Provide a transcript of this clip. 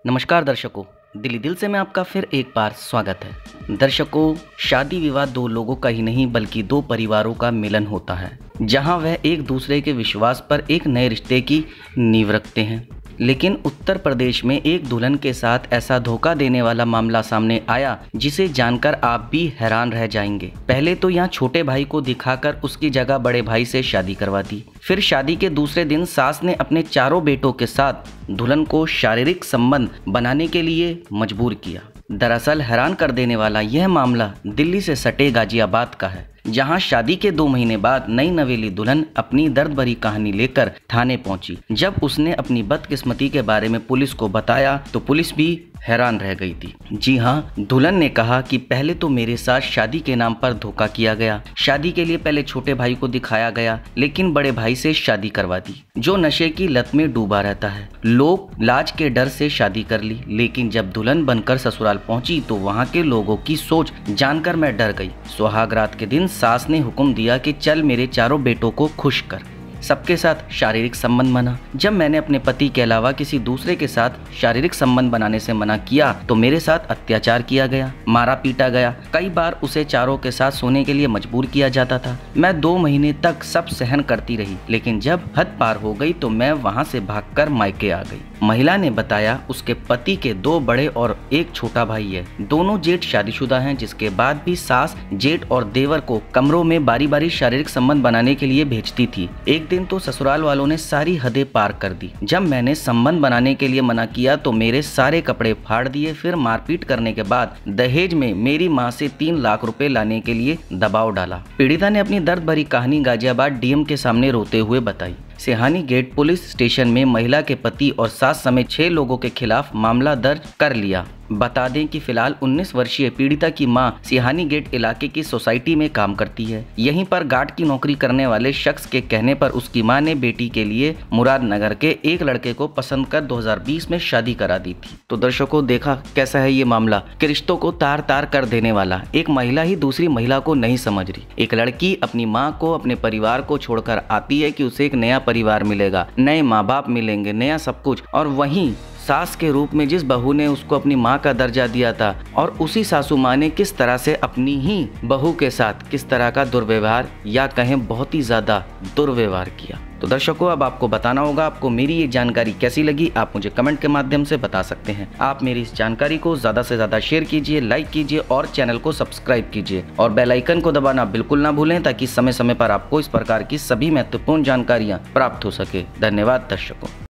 नमस्कार दर्शकों, दिल्ली दिल से मैं आपका फिर एक बार स्वागत है। दर्शकों, शादी विवाह दो लोगों का ही नहीं बल्कि दो परिवारों का मिलन होता है, जहां वह एक दूसरे के विश्वास पर एक नए रिश्ते की नींव रखते हैं। लेकिन उत्तर प्रदेश में एक दुल्हन के साथ ऐसा धोखा देने वाला मामला सामने आया जिसे जानकर आप भी हैरान रह जाएंगे। पहले तो यहाँ छोटे भाई को दिखाकर उसकी जगह बड़े भाई से शादी करवा दी। फिर शादी के दूसरे दिन सास ने अपने चारों बेटों के साथ दुल्हन को शारीरिक संबंध बनाने के लिए मजबूर किया। दरअसल हैरान कर देने वाला यह मामला दिल्ली से सटे गाजियाबाद का है, जहां शादी के 2 महीने बाद नई नवेली दुल्हन अपनी दर्द भरी कहानी लेकर थाने पहुंची। जब उसने अपनी बदकिस्मती के बारे में पुलिस को बताया तो पुलिस भी हैरान रह गई थी। जी हाँ, दुल्हन ने कहा कि पहले तो मेरे साथ शादी के नाम पर धोखा किया गया। शादी के लिए पहले छोटे भाई को दिखाया गया, लेकिन बड़े भाई से शादी करवा दी, जो नशे की लत में डूबा रहता है। लोग लाज के डर से शादी कर ली, लेकिन जब दुल्हन बनकर ससुराल पहुंची तो वहां के लोगों की सोच जानकर मैं डर गई। सुहागरात के दिन सास ने हुक्म दिया कि चल मेरे चारों बेटों को खुश कर। सबके साथ शारीरिक संबंध बना। जब मैंने अपने पति के अलावा किसी दूसरे के साथ शारीरिक संबंध बनाने से मना किया तो मेरे साथ अत्याचार किया गया, मारा पीटा गया। कई बार उसे चारों के साथ सोने के लिए मजबूर किया जाता था। मैं 2 महीने तक सब सहन करती रही, लेकिन जब हद पार हो गई तो मैं वहां से भागकर मायके आ गई। महिला ने बताया उसके पति के 2 बड़े और एक छोटा भाई है। दोनों जेठ शादीशुदा हैं, जिसके बाद भी सास जेठ और देवर को कमरों में बारी बारी शारीरिक संबंध बनाने के लिए भेजती थी। एक दिन तो ससुराल वालों ने सारी हदें पार कर दी। जब मैंने संबंध बनाने के लिए मना किया तो मेरे सारे कपड़े फाड़ दिए। फिर मारपीट करने के बाद दहेज में मेरी मां से 3 लाख रुपए लाने के लिए दबाव डाला। पीड़िता ने अपनी दर्द भरी कहानी गाजियाबाद डीएम के सामने रोते हुए बताई। सिहानी गेट पुलिस स्टेशन में महिला के पति और सास समेत 6 लोगों के खिलाफ मामला दर्ज कर लिया। बता दें कि फिलहाल 19 वर्षीय पीड़िता की मां सिहानी गेट इलाके की सोसाइटी में काम करती है। यहीं पर गार्ड की नौकरी करने वाले शख्स के कहने पर उसकी मां ने बेटी के लिए मुरादनगर के एक लड़के को पसंद कर 2020 में शादी करा दी थी। तो दर्शकों, देखा कैसा है ये मामला कि रिश्तों को तार तार कर देने वाला। एक महिला ही दूसरी महिला को नहीं समझ रही। एक लड़की अपनी माँ को, अपने परिवार को छोड़कर आती है कि उसे एक नया परिवार मिलेगा, नए माँ बाप मिलेंगे, नया सब कुछ। और वहीं सास के रूप में जिस बहू ने उसको अपनी माँ का दर्जा दिया था, और उसी सासू माँ ने किस तरह से अपनी ही बहू के साथ किस तरह का दुर्व्यवहार या कहें बहुत ही ज्यादा दुर्व्यवहार किया। तो दर्शकों, अब आपको बताना होगा आपको मेरी ये जानकारी कैसी लगी। आप मुझे कमेंट के माध्यम से बता सकते हैं। आप मेरी इस जानकारी को ज्यादा से ज्यादा शेयर कीजिए, लाइक कीजिए और चैनल को सब्सक्राइब कीजिए और बेल आइकन को दबाना बिल्कुल ना भूलें, ताकि समय समय पर आपको इस प्रकार की सभी महत्वपूर्ण जानकारियां प्राप्त हो सके। धन्यवाद दर्शकों।